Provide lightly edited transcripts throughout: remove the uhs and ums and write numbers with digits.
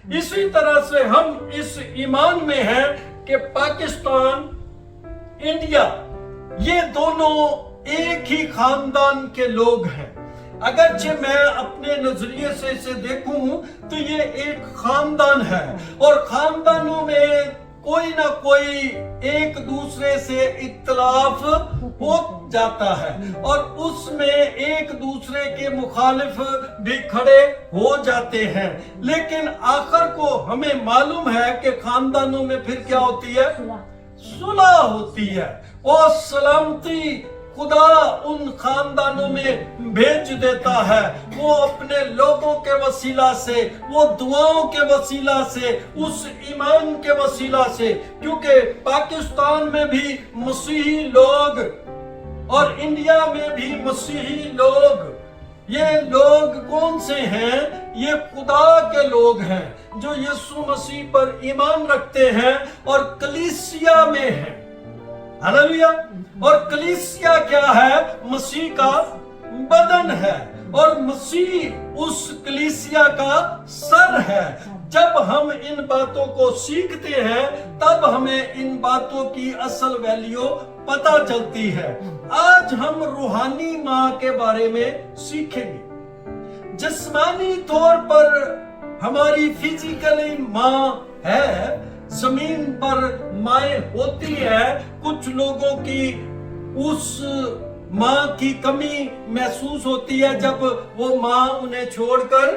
इसी तरह से हम इस ईमान में हैं कि पाकिस्तान, इंडिया, ये दोनों एक ही खानदान के लोग हैं। अगरचे मैं अपने नजरिए से इसे देखूं तो ये एक खानदान है और खानदानों में कोई ना कोई एक दूसरे से इख्तलाफ हो जाता है और उसमें एक दूसरे के मुखालिफ भी खड़े हो जाते हैं, लेकिन आखिर को हमें मालूम है कि खानदानों में फिर क्या होती है? सुलह होती है और सलामती खुदा उन खानदानों में भेज देता है। वो अपने लोगों के वसीला से, वो दुआओं के वसीला से, उस ईमान के वसीला से, क्योंकि पाकिस्तान में भी मसीही लोग और इंडिया में भी मसीही लोग, ये लोग कौन से हैं? ये खुदा के लोग हैं जो यीशु मसीह पर ईमान रखते हैं और कलीसिया में हैं। हालेलुया। और कलीसिया क्या है? मसीह का बदन है और मसीह उस कलीसिया का सर है। जब हम इन बातों को सीखते हैं तब हमें इन बातों की असल वैल्यू पता चलती है। आज हम रूहानी माँ के बारे में सीखेंगे। जिस्मानी तौर पर हमारी फिजिकली माँ है, जमीन पर माएँ होती है। कुछ लोगों की उस माँ की कमी महसूस होती है जब वो माँ उन्हें छोड़कर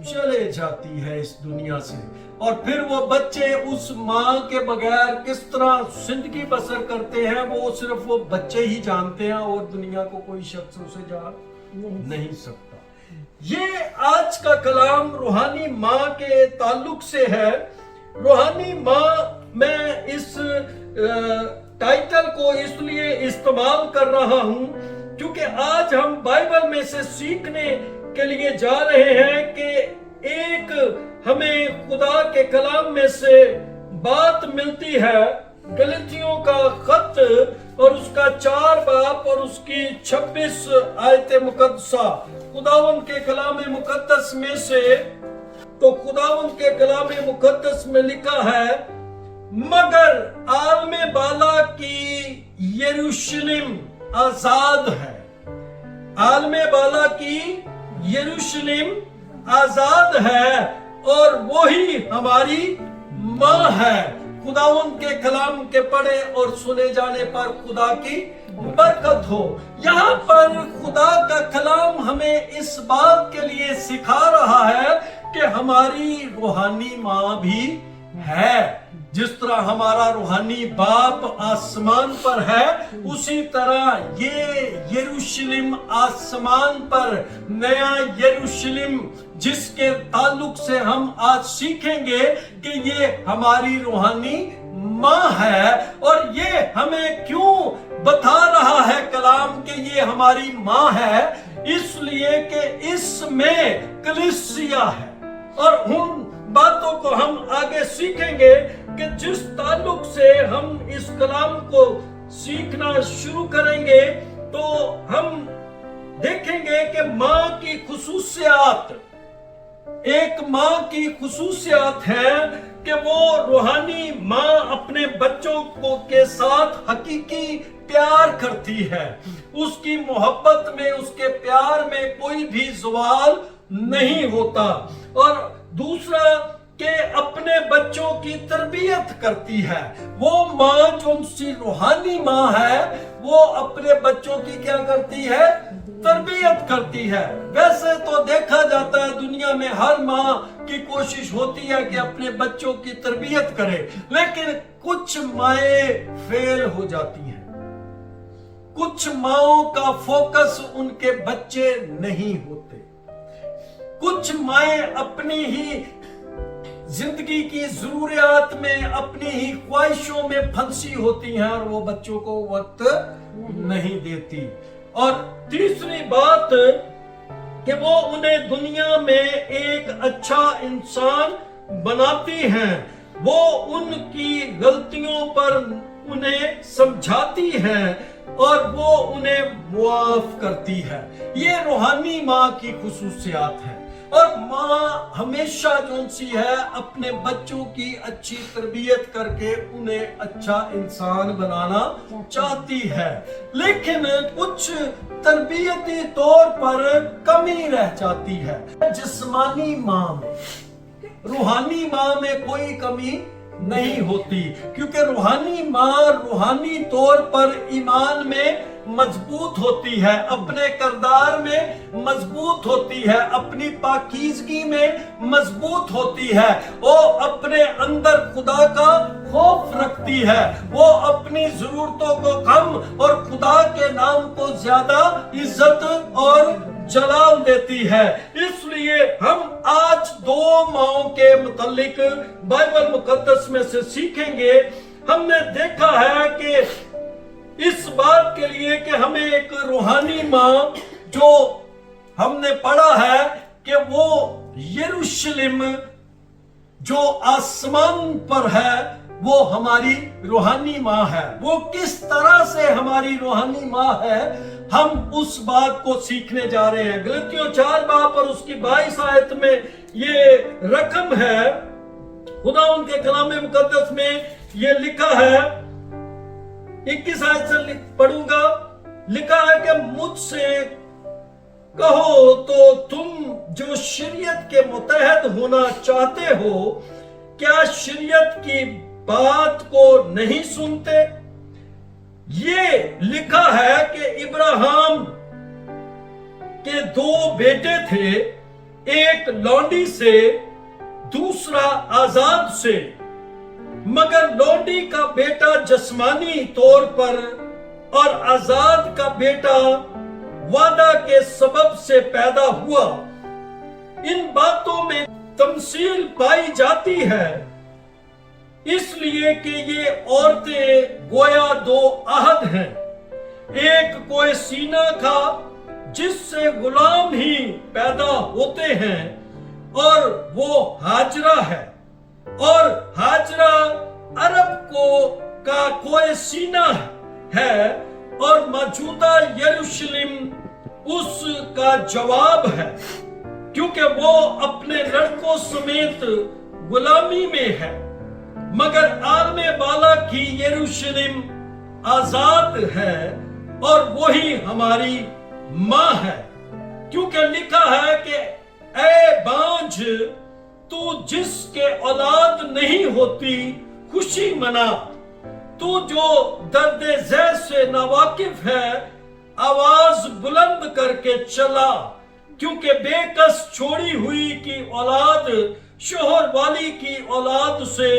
चले जाती है इस दुनिया से, और फिर वो बच्चे उस माँ के बगैर किस तरह जिंदगी बसर करते हैं वो सिर्फ वो बच्चे ही जानते हैं और दुनिया को कोई शख्स उसे जान नहीं सकता। ये आज का कलाम रूहानी माँ के ताल्लुक से है। रूहानी माँ, मैं इस टाइटल को इसलिए इस्तेमाल कर रहा हूं क्योंकि आज हम बाइबल में से सीखने के लिए जा रहे हैं कि एक हमें खुदा के कलाम में से बात मिलती है। गलतियों का खत और उसका 4 बाब और उसकी 26 आयत मुकद्दसा, खुदावंद के कलाम मुकद्दस में से, तो खुदावंद के कलाम मुकद्दस में लिखा है, मगर आलमे बाला की यरूशलेम आजाद है। आलमे बाला की यरूशलेम आजाद है और वही हमारी माँ है। खुदावंद के कलाम के पढ़े और सुने जाने पर खुदा की बरकत हो। यहाँ पर खुदा का कलाम हमें इस बात के लिए सिखा रहा है कि हमारी रूहानी माँ भी है। जिस तरह हमारा रूहानी बाप आसमान पर है, उसी तरह ये यरूशलेम आसमान पर, नया यरूशलेम, जिसके ताल्लुक से हम आज सीखेंगे कि ये हमारी रूहानी माँ है। और ये हमें क्यों बता रहा है कलाम कि ये हमारी माँ है? इसलिए कि इसमें कलीसिया है। और उन बातों को हम आगे सीखेंगे कि जिस ताल्लुक से हम इस कलाम को सीखना शुरू करेंगे तो हम देखेंगे कि माँ की खुसूसियात, एक माँ की खुसूसियात है कि वो रूहानी माँ अपने बच्चों को के साथ हकीकी प्यार करती है। उसकी मोहब्बत में, उसके प्यार में कोई भी सवाल नहीं होता। और दूसरा कि अपने बच्चों की तरबियत करती है। वो माँ जो उनकी रूहानी माँ है वो अपने बच्चों की क्या करती है? तरबियत करती है। वैसे तो देखा जाता है दुनिया में हर माँ की कोशिश होती है कि अपने बच्चों की तरबियत करे, लेकिन कुछ माएँ फेल हो जाती हैं। कुछ माँओं का फोकस उनके बच्चे नहीं होते। कुछ माएँ अपनी ही जिंदगी की जरूरियात में, अपनी ही ख्वाहिशों में फंसी होती हैं और वो बच्चों को वक्त नहीं देती। और तीसरी बात कि वो उन्हें दुनिया में एक अच्छा इंसान बनाती हैं। वो उनकी गलतियों पर उन्हें समझाती हैं और वो उन्हें मुआफ करती है। ये रूहानी माँ की खुसूसियात है। اور ماں ہمیشہ جو سی ہے اپنے بچوں کی اچھی تربیت کر کے انہیں اچھا انسان بنانا چاہتی ہے، لیکن کچھ تربیتی طور پر کمی رہ جاتی ہے۔ جسمانی ماں میں، روحانی ماں میں کوئی کمی نہیں ہوتی، کیونکہ روحانی ماں روحانی طور پر ایمان میں مضبوط ہوتی ہے، اپنے کردار میں مضبوط ہوتی ہے، اپنی پاکیزگی میں مضبوط ہوتی ہے، وہ اپنے اندر خدا کا خوف رکھتی ہے، وہ اپنی ضرورتوں کو کم اور خدا کے نام کو زیادہ عزت اور جلال دیتی ہے۔ اس لیے ہم آج دو ماؤں کے متعلق بائبل مقدس میں سے سیکھیں گے۔ ہم نے دیکھا ہے کہ اس بات کے لیے کہ ہمیں ایک روحانی ماں جو ہم نے پڑھا ہے کہ وہ یروشلم جو آسمان پر ہے وہ ہماری روحانی ماں ہے۔ وہ کس طرح سے ہماری روحانی ماں ہے، ہم اس بات کو سیکھنے جا رہے ہیں۔ غلطیوں 4 باب اور اس کی 22 آیت میں یہ رقم ہے، خدا ان کے کلام مقدس میں یہ لکھا ہے، 21 آیت سے پڑھوں گا، لکھا ہے کہ مجھ سے کہو تو تم جو شریعت کے متحد ہونا چاہتے ہو، کیا شریعت کی بات کو نہیں سنتے؟ یہ لکھا ہے کہ ابراہیم کے 2 بیٹے تھے، ایک لونڈی سے دوسرا آزاد سے، مگر لونڈی کا بیٹا جسمانی طور پر اور آزاد کا بیٹا وعدہ کے سبب سے پیدا ہوا۔ ان باتوں میں تمثیل پائی جاتی ہے، اس لیے کہ یہ عورتیں گویا 2 عہد ہیں، ایک کوئی سینہ کا جس سے غلام ہی پیدا ہوتے ہیں اور وہ ہاجرہ ہے، اور ہاجرہ عرب کا کوئی سینہ ہے، اور موجودہ یروشلم اس کا جواب ہے، کیونکہ وہ اپنے لڑکوں سمیت غلامی میں ہے، مگر عالم بالا کی یروشلم آزاد ہے اور وہی ہماری ماں ہے، کیونکہ لکھا ہے کہ اے بانجھ تو جس کے اولاد نہیں ہوتی خوشی منا، تو جو درد ذیل سے ناواقف ہے آواز بلند کر کے چلا، کیونکہ بے کس چھوڑی ہوئی کی اولاد شوہر والی کی اولاد سے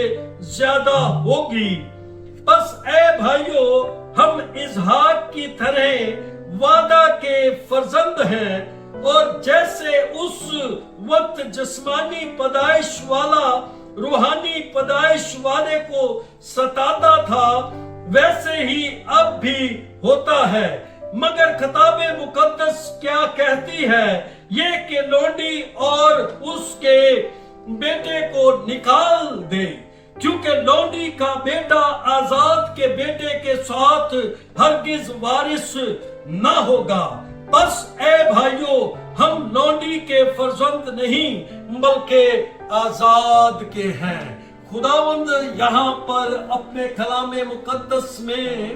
زیادہ ہوگی۔ بس اے بھائیو، ہم اسحاق کی طرح وعدہ کے فرزند ہیں، اور جیسے اس وقت جسمانی پیدائش والا روحانی پیدائش والے کو ستاتا تھا، ویسے ہی اب بھی ہوتا ہے، مگر کتاب مقدس کیا کہتی ہے؟ یہ کہ لونڈی اور اس کے بیٹے کو نکال دے، کیونکہ لونڈی کا بیٹا آزاد کے بیٹے کے ساتھ ہرگز وارث نہ ہوگا۔ بس اے بھائیو، ہم لونڈی کے فرزند نہیں بلکہ آزاد کے ہیں۔ خداوند یہاں پر اپنے کلام مقدس میں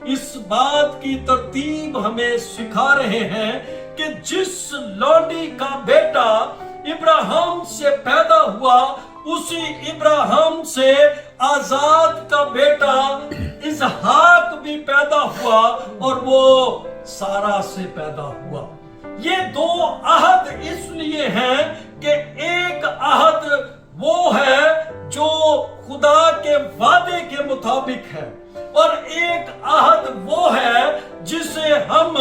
اس بات کی ترتیب ہمیں سکھا رہے ہیں کہ جس لونڈی کا بیٹا ابراہیم سے پیدا ہوا، اسی ابراہیم سے آزاد کا بیٹا اسحاق بھی پیدا ہوا، اور وہ سارا سے پیدا ہوا۔ یہ 2 عہد اس لیے ہیں کہ ایک عہد وہ ہے جو خدا کے وعدے کے مطابق ہے، اور ایک عہد وہ ہے جسے ہم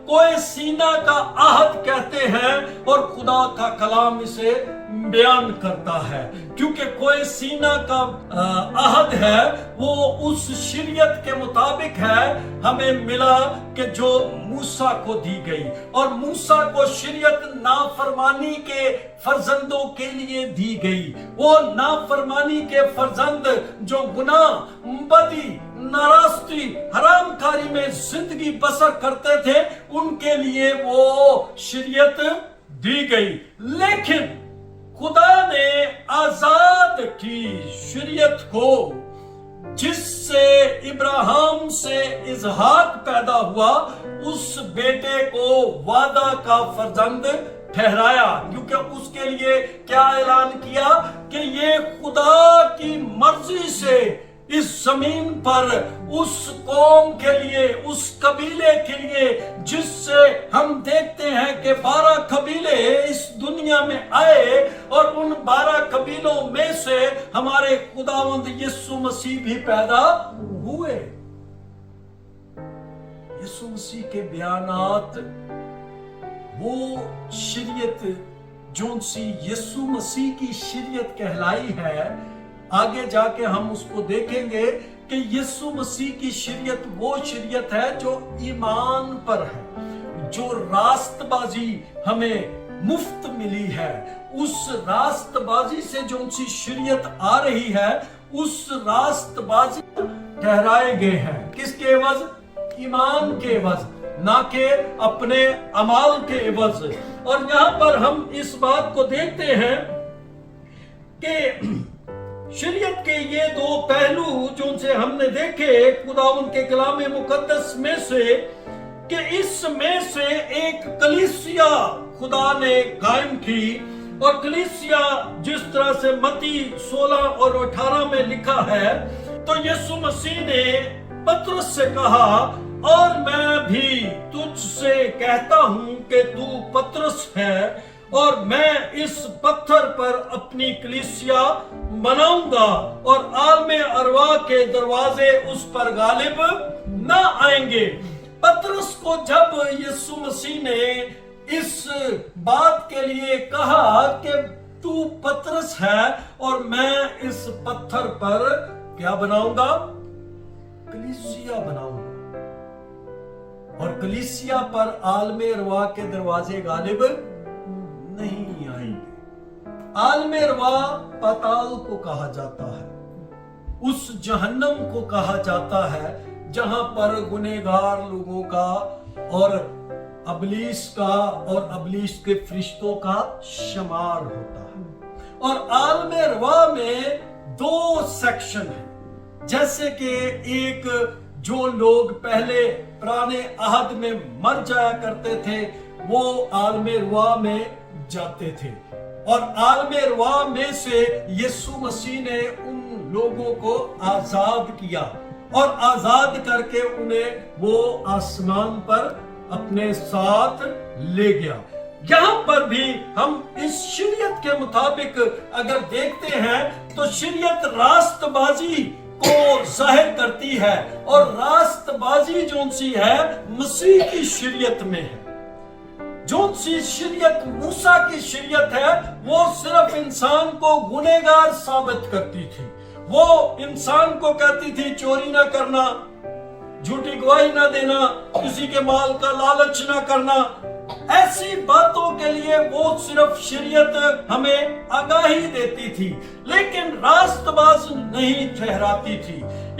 کوئی سینہ کا عہد کہتے ہیں، اور خدا کا کلام اسے بیان کرتا ہے، کیونکہ کوئی سینہ کا عہد ہے وہ اس شریعت کے مطابق ہے، ہمیں ملا کہ جو موسیٰ کو دی گئی، اور موسیٰ کو شریعت نافرمانی کے فرزندوں کے لیے دی گئی۔ وہ نافرمانی کے فرزند جو گناہ، بدی، ناراستی، حرام کاری میں زندگی بسر کرتے تھے، ان کے لیے وہ شریعت दी गई, लेकिन खुदा ने आजाद की शरीयत को, जिससे इब्राहिम से इसहाक पैदा हुआ, उस बेटे को वादा का फर्जंद ठहराया, क्योंकि उसके लिए क्या ऐलान किया कि ये खुदा की मर्जी से इस जमीन पर उस कौम के लिए, उस कबीले के लिए, जिससे हम देखते हैं कि 12 कबीले इस दुनिया में आए और उन 12 कबीलों में से हमारे खुदावंद यीशु मसीह भी पैदा हुए। यीशु मसीह के बयानात, वो शरीयत जो सी यीशु मसीह की शरीयत कहलाई है, आगे जाके हम उसको देखेंगे कि यीशु मसीह की शरीयत वो शरीयत है जो ईमान पर है, जो रास्तबाजी हमें मुफ्त मिली है। उस रास्तबाजी से जो सी शरीयत आ रही है, उस रास्तबाजी ठहराए गए हैं किसके एवज? ईमान के एवज, ना के अपने अमाल के एवज। और यहाँ पर हम इस बात को देखते हैं कि शरीयत के ये दो पहलू जो से हमने देखे खुदावंद के कलाम मुकद्दस में से, कि इसमें से एक कलीसिया खुदा ने कायम की। और कलीसिया जिस तरह से मत्ती 16 और 18 में लिखा है, तो यीशु मसीह ने पतरस से कहा, और मैं भी तुझसे कहता हूं कि तू पतरस है, और मैं इस पत्थर पर अपनी कलीसिया बनाऊंगा, और आलमे अरवा के दरवाजे उस पर गालिब न आएंगे। पतरस को जब यीशु मसीह ने इस बात के लिए कहा कि तू पतरस है और मैं इस पत्थर पर क्या बनाऊंगा? कलीसिया बनाऊंगा, और कलीसिया पर आलमे अरवा के दरवाजे गालिब नहीं आएंगे। आलमे अरवा पाताल को कहा जाता है, उस जहन्नम को कहा जाता है जहां पर गुनहगार लोगों का और अबलीस का और अबलीस के फरिश्तों का शुमार होता है। और आलमे अरवा में 2 सेक्शन है, जैसे कि एक जो लोग पहले पुराने अहद में मर जाया करते थे, वो आलमे अरवा में जाते थे, और आलमे अरवा में से यीशु मसीह ने उन लोगों को आजाद किया, और आजाद करके उन्हें वो आसमान पर अपने साथ ले गया। यहाँ पर भी हम इस शरीयत के मुताबिक अगर देखते हैं, तो शरीयत रास्तबाजी को जाहिर करती है, और रास्तबाजी जो सी है मसीह की शरीयत में है। जो सी शरीयत मूसा की शरीयत है, वो सिर्फ इंसान को गुनहगार साबित करती थी। वो इंसान को कहती थी चोरी ना करना, झूठी गवाही ना देना, किसी के माल का लालच ना करना। ऐसी बातों के लिए वो सिर्फ शरीयत हमें आगाही देती थी, लेकिन रास्तबाज नहीं ठहराती थी।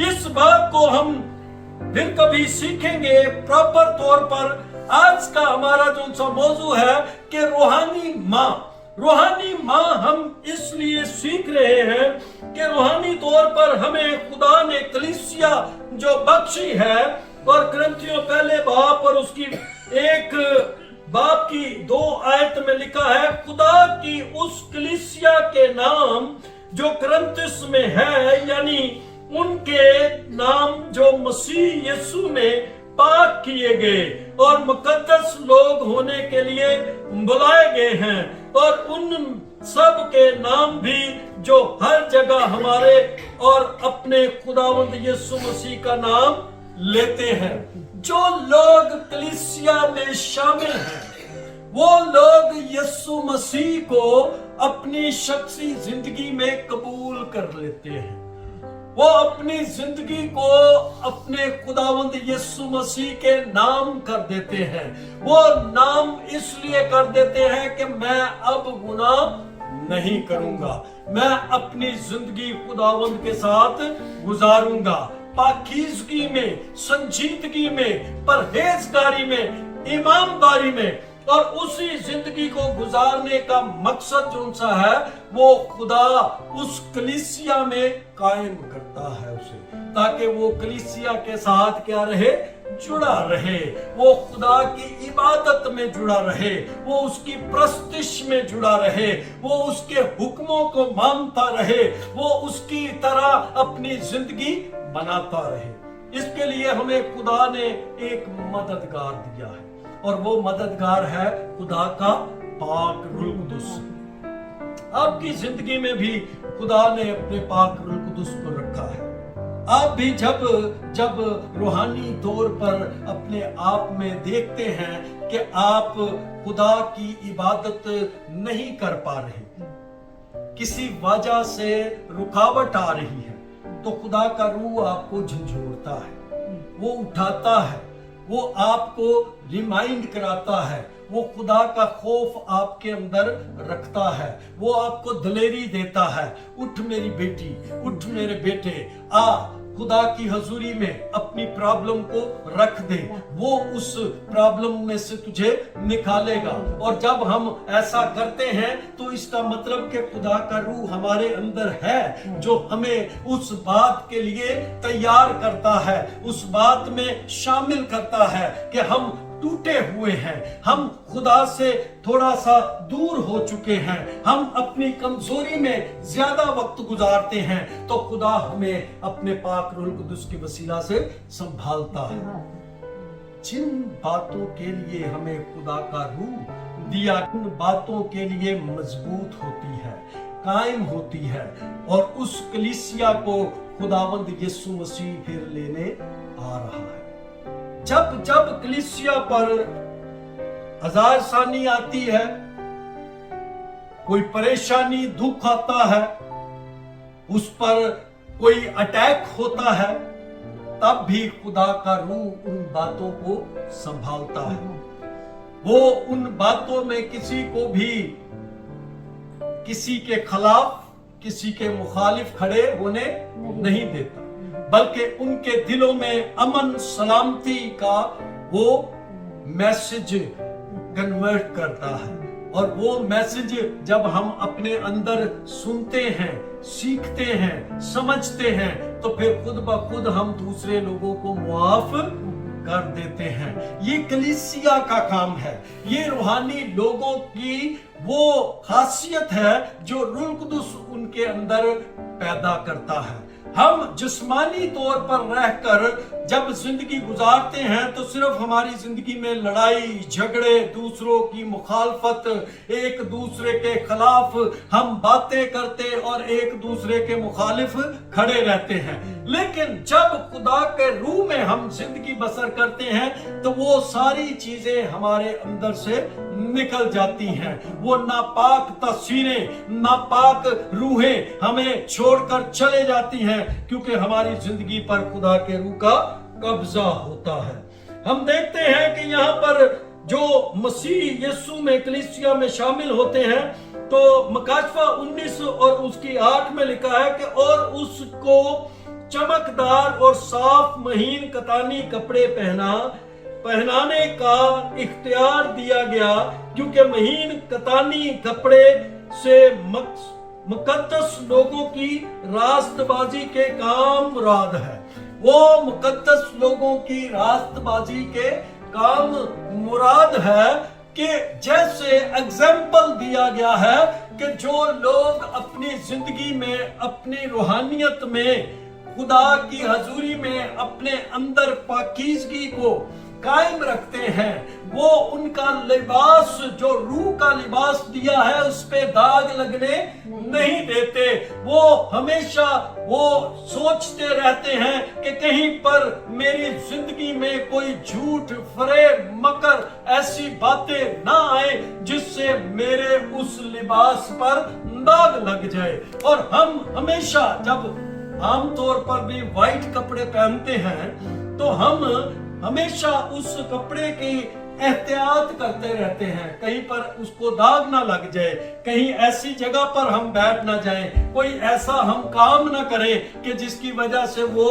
इस बात को हम फिर कभी सीखेंगे प्रॉपर तौर पर। आज का हमारा जो सा मौजू है कि रूहानी माँ हम इसलिए सीख रहे हैं कि रूहानी तौर पर हमें खुदा ने कलीसिया जो बख्शी है, और कुरिन्थियों पहले बाब और उसकी 1 बाब की 2 आयत में लिखा है, खुदा की उस कलीसिया के नाम जो कुरिन्थुस में है, यानी उनके नाम जो मसीह यीशु में पाक किए गए और मुकद्दस लोग होने के लिए बुलाए गए हैं, और उन सब के नाम भी जो हर जगह हमारे और अपने खुदावंद यीशु मसीह का नाम लेते हैं। जो लोग कलीसिया में शामिल हैं, वो लोग यीशु मसीह को अपनी शख्सी जिंदगी में कबूल कर लेते हैं। वो अपनी जिंदगी को अपने खुदावंद यीशु मसीह के नाम कर देते हैं। वो नाम इसलिए कर देते हैं कि मैं अब गुनाह नहीं करूंगा, मैं अपनी जिंदगी खुदावंद के साथ गुजारूंगा, पाकीज़गी में, संजीदगी में, परहेजगारी में, ईमानदारी में। اور اسی زندگی کو گزارنے کا مقصد جو سا ہے وہ خدا اس کلیسیا میں قائم کرتا ہے اسے، تاکہ وہ کلیسیا کے ساتھ کیا رہے؟ جڑا رہے، وہ خدا کی عبادت میں جڑا رہے، وہ اس کی پرستش میں جڑا رہے، وہ اس کے حکموں کو مانتا رہے، وہ اس کی طرح اپنی زندگی بناتا رہے۔ اس کے لیے ہمیں خدا نے ایک مددگار دیا ہے، اور وہ مددگار ہے خدا کا پاک روح القدس۔ آپ کی زندگی میں بھی خدا نے اپنے پاک روح القدس کو رکھا ہے۔ آپ بھی جب روحانی طور پر اپنے آپ میں دیکھتے ہیں کہ آپ خدا کی عبادت نہیں کر پا رہے، کسی وجہ سے رکاوٹ آ رہی ہے، تو خدا کا روح آپ کو جھنجھوڑتا ہے، وہ اٹھاتا ہے، وہ آپ کو ریمائنڈ کراتا ہے، وہ خدا کا خوف آپ کے اندر رکھتا ہے، وہ آپ کو دلیری دیتا ہے۔ اٹھ میری بیٹی، اٹھ میرے بیٹے، آ خدا کی حضوری میں اپنی پرابلم کو رکھ دے، وہ اس پرابلم میں سے تجھے نکالے گا۔ اور جب ہم ایسا کرتے ہیں تو اس کا مطلب کہ خدا کا روح ہمارے اندر ہے، جو ہمیں اس بات کے لیے تیار کرتا ہے، اس بات میں شامل کرتا ہے کہ ہم ٹوٹے ہوئے ہیں، ہم خدا سے تھوڑا سا دور ہو چکے ہیں، ہم اپنی کمزوری میں زیادہ وقت گزارتے ہیں، تو خدا ہمیں اپنے پاک روح القدس کے وسیلہ سے سنبھالتا ہے۔ جن باتوں کے لیے ہمیں خدا کا روح دیا، ان باتوں کے لیے مضبوط ہوتی ہے، قائم ہوتی ہے، اور اس کلیسیا کو خداوند یسوع مسیح پھر لینے آ رہا ہے۔ جب کلیسیا پر آزار ثانی آتی ہے، کوئی پریشانی دکھ آتا ہے، اس پر کوئی اٹیک ہوتا ہے، تب بھی خدا کا روح ان باتوں کو سنبھالتا ہے۔ وہ ان باتوں میں کسی کو بھی کسی کے خلاف، کسی کے مخالف کھڑے ہونے نہیں دیتا، بلکہ ان کے دلوں میں امن سلامتی کا وہ میسج کنورٹ کرتا ہے۔ اور وہ میسج جب ہم اپنے اندر سنتے ہیں، سیکھتے ہیں، سمجھتے ہیں، تو پھر خود بخود ہم دوسرے لوگوں کو معاف کر دیتے ہیں۔ یہ کلیسیا کا کام ہے، یہ روحانی لوگوں کی وہ خاصیت ہے جو روح القدس ان کے اندر پیدا کرتا ہے۔ ہم جسمانی طور پر رہ کر جب زندگی گزارتے ہیں تو صرف ہماری زندگی میں لڑائی جھگڑے، دوسروں کی مخالفت، ایک دوسرے کے خلاف ہم باتیں کرتے اور ایک دوسرے کے مخالف کھڑے رہتے ہیں۔ لیکن جب خدا کے روح میں ہم زندگی بسر کرتے ہیں تو وہ ساری چیزیں ہمارے اندر سے نکل جاتی ہیں، وہ ناپاک تصویریں، ناپاک روحیں ہمیں چھوڑ کر چلے جاتی ہیں، کیونکہ ہماری زندگی پر خدا کے روح کا قبضہ ہوتا ہے۔ ہم دیکھتے ہیں کہ یہاں پر جو مسیح یسوع میں کلیسیا میں شامل ہوتے ہیں تو مکاشفہ 19 اور اس کی 8 میں لکھا ہے کہ اور اس کو چمکدار اور صاف مہین کتانی کپڑے پہنانے کا اختیار دیا گیا، کیونکہ مہین کتانی کپڑے سے مقدس لوگوں کی راست بازی کے کام مراد ہے۔ وہ مقدس لوگوں کی راست بازی کے کام مراد ہے کہ جیسے اگزامپل دیا گیا ہے کہ جو لوگ اپنی زندگی میں، اپنی روحانیت میں، خدا کی حضوری میں اپنے اندر پاکیزگی کو قائم رکھتے ہیں، وہ ان کا لباس جو روح کا لباس دیا ہے اس پہ داغ لگنے نہیں دیتے۔ وہ ہمیشہ وہ سوچتے رہتے ہیں کہ کہیں پر میری زندگی میں کوئی جھوٹ، فریب، مکر، ایسی باتیں نہ آئے جس سے میرے اس لباس پر داغ لگ جائے۔ اور ہم ہمیشہ جب عام طور پر بھی وائٹ کپڑے پہنتے ہیں تو ہم ہمیشہ اس کپڑے کی احتیاط کرتے رہتے ہیں، کہیں پر اس کو داغ نہ لگ جائے، کہیں ایسی جگہ پر ہم بیٹھ نہ جائیں، کوئی ایسا ہم کام نہ کریں کہ جس کی وجہ سے وہ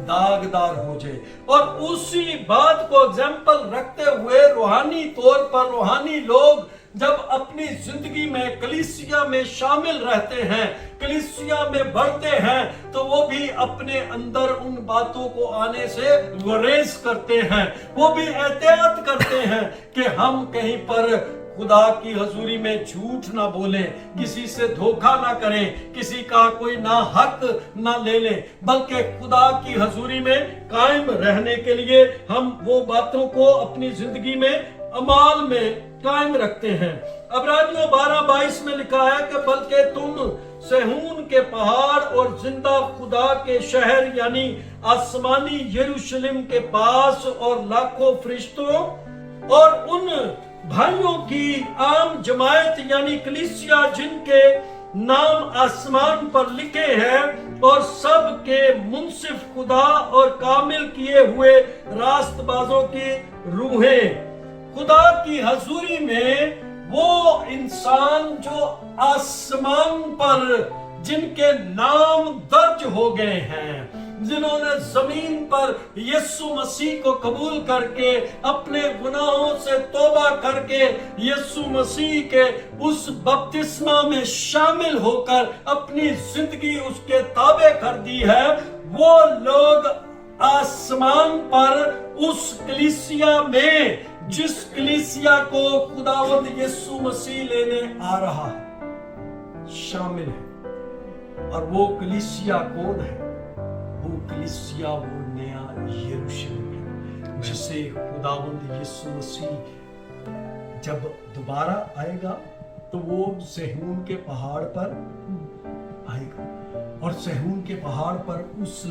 दागदार हो जाए। और उसी बात को एग्जाम्पल रखते हुए रूहानी तौर पर रूहानी लोग जब अपनी जिंदगी में कलीसिया में शामिल रहते हैं, कलीसिया में बढ़ते हैं, तो वो भी अपने अंदर उन बातों को आने से गुरेज करते हैं, वो भी एहतियात करते हैं कि हम कहीं पर खुदा की हजूरी में झूठ ना बोलें, किसी से धोखा ना करें, किसी का कोई ना हक ना ले लें, बल्कि खुदा की हजूरी में कायम रहने के लिए हम वो बातों को अपनी जिंदगी में अमाल में कायम रखते हैं। इब्रानियों 12:22 में लिखा है कि बल्कि तुम सहून के पहाड़ और जिंदा खुदा के शहर यानी आसमानी यरूशलेम के पास और लाखों फरिश्तों और उन भाइयों की आम जमायत यानी कलीसिया जिनके नाम आसमान पर लिखे हैं और सब के मुंसिफ खुदा और कामिल किए हुए रास्तबाजों की रूहें, खुदा की हजूरी में वो इंसान जो आसमान पर जिनके नाम दर्ज हो गए हैं, जिन्होंने जमीन पर यीशु मसीह को कबूल करके अपने गुनाहों से तौबा करके यीशु मसीह के उस बपतिस्मा में शामिल होकर अपनी जिंदगी उसके ताबे कर दी है, वो लोग आसमान पर उस कलीसिया में, जिस कलीसिया को खुदावंद यीशु मसीह लेने आ रहा है, शामिल है। और वो कलीसिया कौन है? वो कलीसिया वो नया यरूशलेम है, जिसे खुदावंद यीशु मसीह जब दोबारा आएगा तो वो सहून के पहाड़ पर आएगा और सहून के पहाड़ पर उस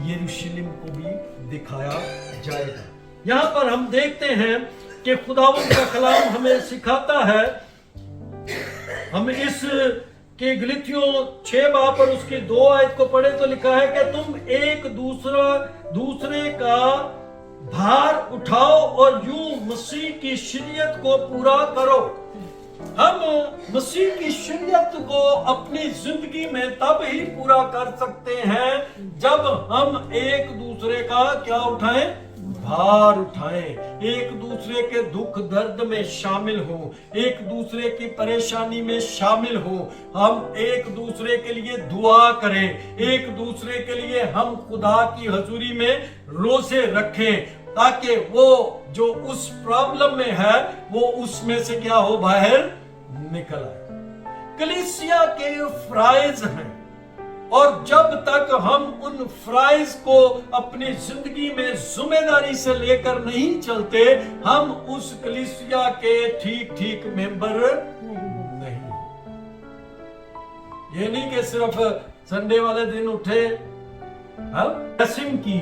यरूशलेम को भी दिखाया जाएगा। यहाँ पर हम देखते हैं कि खुदावंद का कलाम हमें सिखाता है, हम इस कि गलतियों 6 पर उसकी 2 आयत को पढ़े तो लिखा है कि तुम एक दूसरे का भार उठाओ और यूं मसीह की शरीयत को पूरा करो। हम मसीह की शरीयत को अपनी जिंदगी में तब ही पूरा कर सकते हैं जब हम एक दूसरे का क्या उठाएं? भार उठाएं, एक दूसरे के दुख दर्द में शामिल हो, एक दूसरे की परेशानी में शामिल हो, हम एक दूसरे के लिए दुआ करें, एक दूसरे के लिए हम खुदा की हजूरी में रोजे रखें, ताकि वो जो उस प्रॉब्लम में है वो उसमें से क्या हो, बाहर निकल आए। कलीसिया के फ्राइज हैं और जब तक हम उन फ्राइज को अपनी जिंदगी में जिम्मेदारी से लेकर नहीं चलते, हम उस कलीसिया के ठीक मेंबर नहीं। ये नहीं कि सिर्फ संडे वाले दिन उठे, ब्लेसिंग की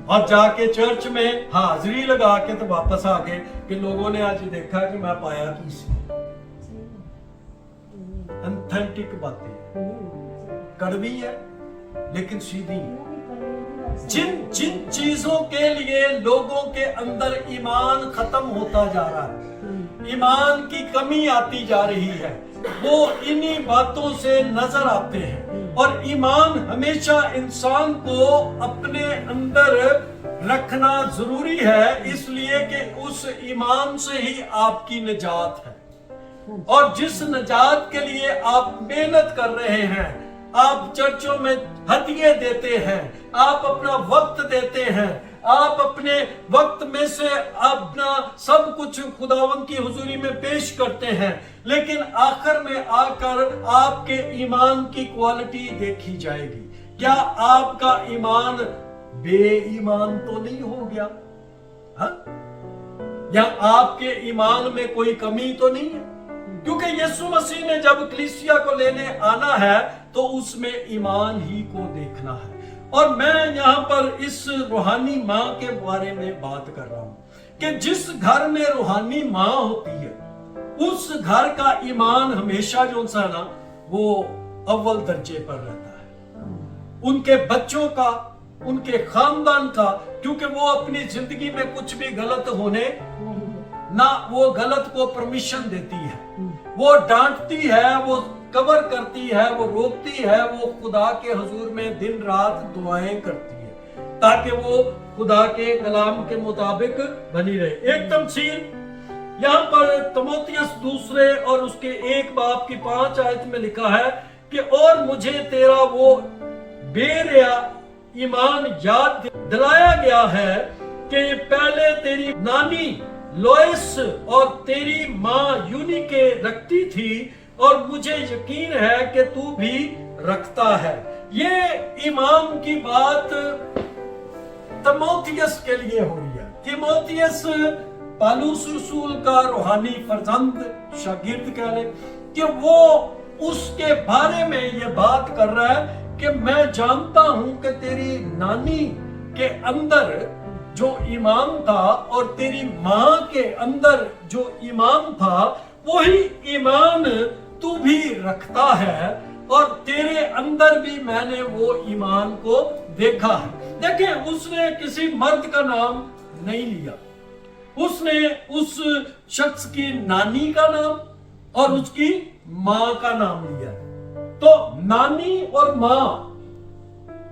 और जाके चर्च में हाजिरी लगा के तो वापस आ गए कि लोगों ने आज देखा कि मैं पाया किसी ऑथेंटिक बातें कड़वी है लेकिन सीधी है। जिन चीजों के लिए लोगों के अंदर ईमान खत्म होता जा रहा है, ईमान की कमी आती जा रही है, वो इन्हीं बातों से नजर आते हैं। और ईमान हमेशा इंसान को अपने अंदर रखना जरूरी है, इसलिए कि उस ईमान से ही आपकी निजात है। और जिस निजात के लिए आप मेहनत कर रहे हैं, आप चर्चों में हदिये देते हैं, आप अपना वक्त देते हैं, आप अपने वक्त में से अपना सब कुछ खुदावंद की हुजूरी में पेश करते हैं, लेकिन आखिर में आकर आपके ईमान की क्वालिटी देखी जाएगी। क्या आपका ईमान बेईमान तो नहीं हो गया? या आपके ईमान में कोई कमी तो नहीं है? क्योंकि यीशु मसीह ने जब कलीसिया को लेने आना है तो उसमें ईमान ही को देखना है। और मैं यहाँ पर इस रूहानी माँ के बारे में बात कर रहा हूँ कि जिस घर में रूहानी माँ होती है, उस घर का ईमान हमेशा जो सा ना वो अव्वल दर्जे पर रहता है। उनके बच्चों का, उनके खानदान का, क्योंकि वो अपनी जिंदगी में कुछ भी गलत होने ना वो गलत को परमिशन देती है, वो डांटती है, वो कवर करती है, वो रोकती है, वो खुदा के हुजूर में दिन रात दुआएं करती है ताकि वो खुदा के कलाम के मुताबिक बनी रहे। एक तमसील यहाँ पर तीमुथियुस दूसरे और उसके 1 बाब की 5 आयत में लिखा है कि और मुझे तेरा वो बेरिया ईमान याद दिलाया गया है कि पहले तेरी नानी लोइस और तेरी माँ यूनिके रखती थी और मुझे यकीन है कि तू भी रखता है। ये ईमान की बात तीमुथियुस के लिए हो रही है। तीमुथियुस पौलुस रसूल का रूहानी फर्जंद शागिर्द कह ले कि वो उसके बारे में ये बात कर रहा है कि मैं जानता हूं कि तेरी नानी के अंदर जो ईमान था और तेरी माँ के अंदर जो ईमान था वही ईमान तू भी रखता है और तेरे अंदर भी मैंने वो ईमान को देखा है। देखें, उसने किसी मर्द का नाम नहीं लिया, उसने उस शख्स की नानी का नाम और उसकी माँ का नाम लिया। तो नानी और माँ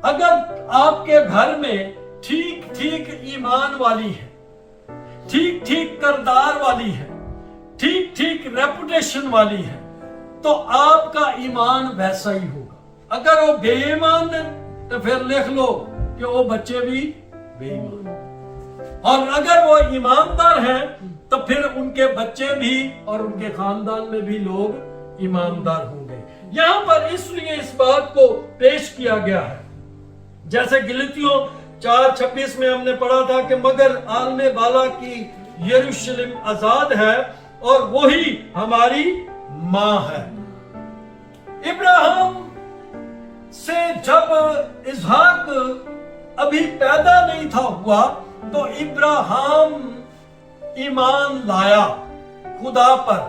अगर आपके घर में ठीक ठीक ईमान वाली है, ठीक ठीक किरदार वाली है, ठीक ठीक रेपुटेशन वाली है, तो आपका ईमान वैसा ही होगा। अगर वो बेईमान है तो फिर लिख लो कि वो बच्चे भी बेईमान, और अगर वो ईमानदार हैं तो फिर उनके बच्चे भी और उनके खानदान में भी लोग ईमानदार होंगे। यहां पर इसलिए इस बात को पेश किया गया है, जैसे गलतियों 4:26 में हमने पढ़ा था कि मगर आलमे बाला की यरूशलेम आजाद है और वही हमारी माँ है। इब्राहिम से जब इसहाक अभी पैदा नहीं था हुआ तो इब्राहिम ईमान लाया खुदा पर,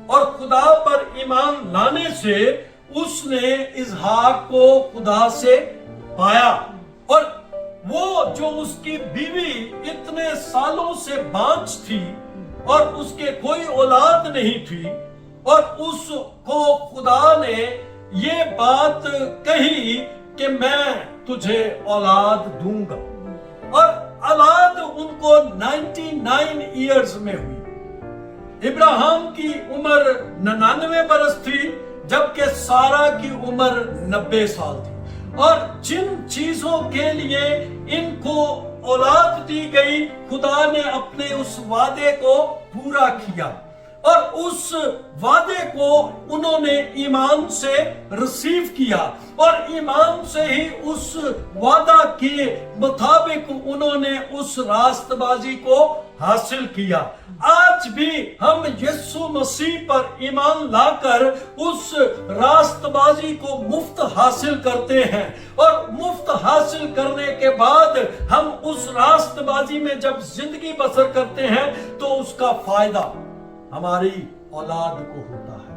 और खुदा पर ईमान लाने से उसने इसहाक को खुदा से पाया। और वो जो उसकी बीवी इतने सालों से बांझ थी और उसके कोई औलाद नहीं थी, और उसको खुदा ने ये बात कही कि मैं तुझे औलाद दूंगा, और औलाद उनको 99 इयर्स में हुई। इब्राहिम की उम्र 99 बरस थी जबकि सारा की उम्र 90 साल थी। और जिन चीजों के लिए इनको औलाद दी गई, खुदा ने अपने उस वादे को पूरा किया, और उस वादे को उन्होंने ईमान से रिसीव किया, और ईमान से ही उस वादा के मुताबिक उन्होंने उस रास्तबाजी को हासिल किया। आज भी हम यीशु मसीह पर ईमान लाकर उस रास्तबाजी को मुफ्त हासिल करते हैं, और मुफ्त हासिल करने के बाद हम उस रास्तबाजी में जब जिंदगी बसर करते हैं तो उसका फायदा हमारी औलाद को होता है,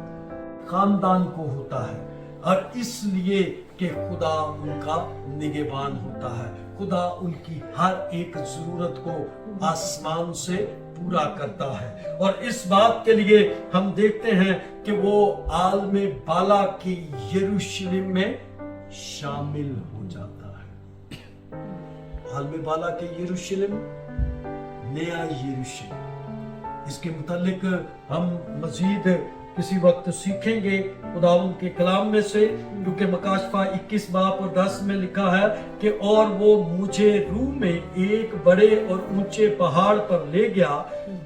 खानदान को होता है, और इसलिए कि खुदा उनका निगहबान होता है। खुदा उनकी हर एक जरूरत को आसमान से पूरा करता है। और इस बात के लिए हम देखते हैं कि वो आलमे बाला की यरूशलेम में शामिल हो जाता है। आलमे बाला के यरूशलेम, नया यरूशलेम, इसके मुतालिक हम मजीद किसी वक्त सीखेंगे खुदावंद के कलाम में से, क्योंकि मकाशफा 21 बाब और 10 में लिखा है कि और वो मुझे रूह में एक बड़े और ऊंचे पहाड़ पर ले गया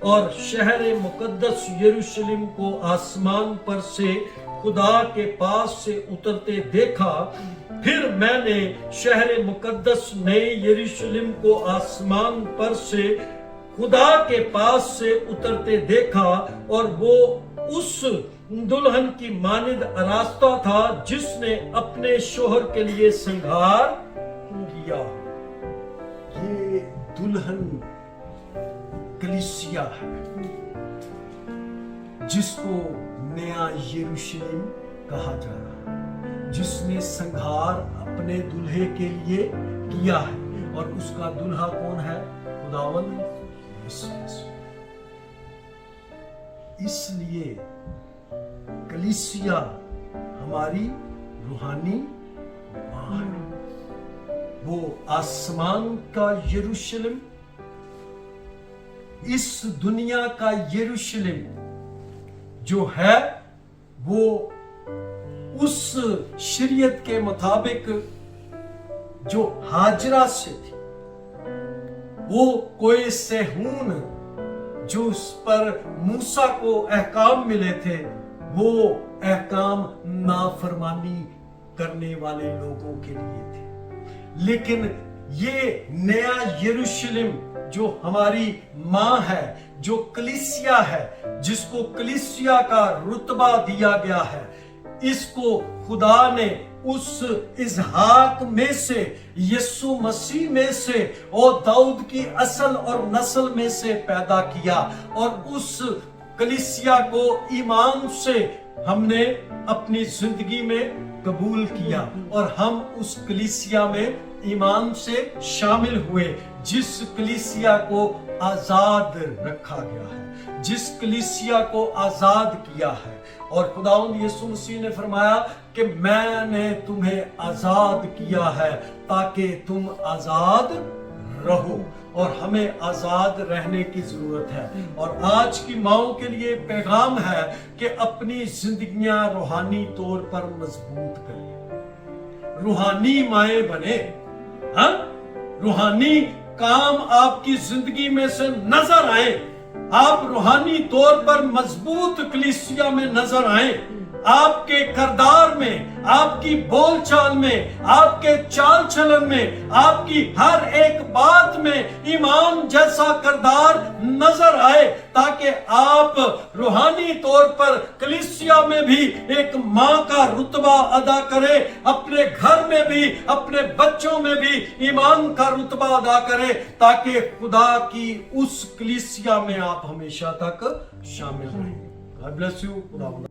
और शहर मुकद्दस यरूशलेम को आसमान पर से खुदा के पास से उतरते देखा। फिर मैंने शहर मुकद्दस नए यरूशलेम को आसमान पर से खुदा के पास से उतरते देखा, और वो उस दुल्हन की मानिंद आरास्ता था जिसने अपने शोहर के लिए श्रृंगार किया। ये दुल्हन कलीसिया है जिसको नया यरूशलेम कहा जा रहा है, जिसने श्रृंगार अपने दुल्हे के लिए किया है, और उसका दुल्हा कौन है? खुदावंद। इसलिए कलीसिया हमारी रूहानी माँ है। वो आसमान का यरूशलेम, इस दुनिया का यरूशलेम जो है वो उस शरीयत के मुताबिक जो हाजरा से थी, वो कोई सेहून जो उस पर मूसा को अहकाम मिले थे, वो अहकाम नाफरमानी करने वाले लोगों के लिए थे। लेकिन ये नया यरूशलेम जो हमारी माँ है, जो कलीसिया है, जिसको कलीसिया का रुतबा दिया गया है, इसको खुदा ने उस इसहाक में से, यीशु मसीह में से और दाऊद की असल और नस्ल में से पैदा किया। और उस कलीसिया को ईमान से हमने अपनी जिंदगी में कबूल किया और हम उस कलीसिया में ईमान से शामिल हुए, जिस कलीसिया को आजाद रखा गया है, जिस कलीसिया को आजाद किया है। और खुदावंद यीशु मसीह ने फरमाया कि मैंने तुम्हें आजाद किया है ताकि तुम आजाद रहो, और हमें आजाद रहने की जरूरत है। और आज की माओं के लिए पैगाम है कि अपनी जिंदगियां रूहानी तौर पर मजबूत करें, रूहानी माएं बने। हाँ, रूहानी काम आपकी जिंदगी में से नजर आए, आप रूहानी तौर पर मजबूत कलीसिया में नजर आए। आपके किरदार में, आपकी बोलचाल में, आपके चाल चलन में, आपकी हर एक बात में ईमान जैसा किरदार नजर आए, ताकि आप रूहानी तौर पर कलीसिया में भी एक माँ का रुतबा अदा करें, अपने घर में भी, अपने बच्चों में भी ईमान का रुतबा अदा करें, ताकि खुदा की उस कलीसिया में आप हमेशा तक शामिल रहें। God bless you।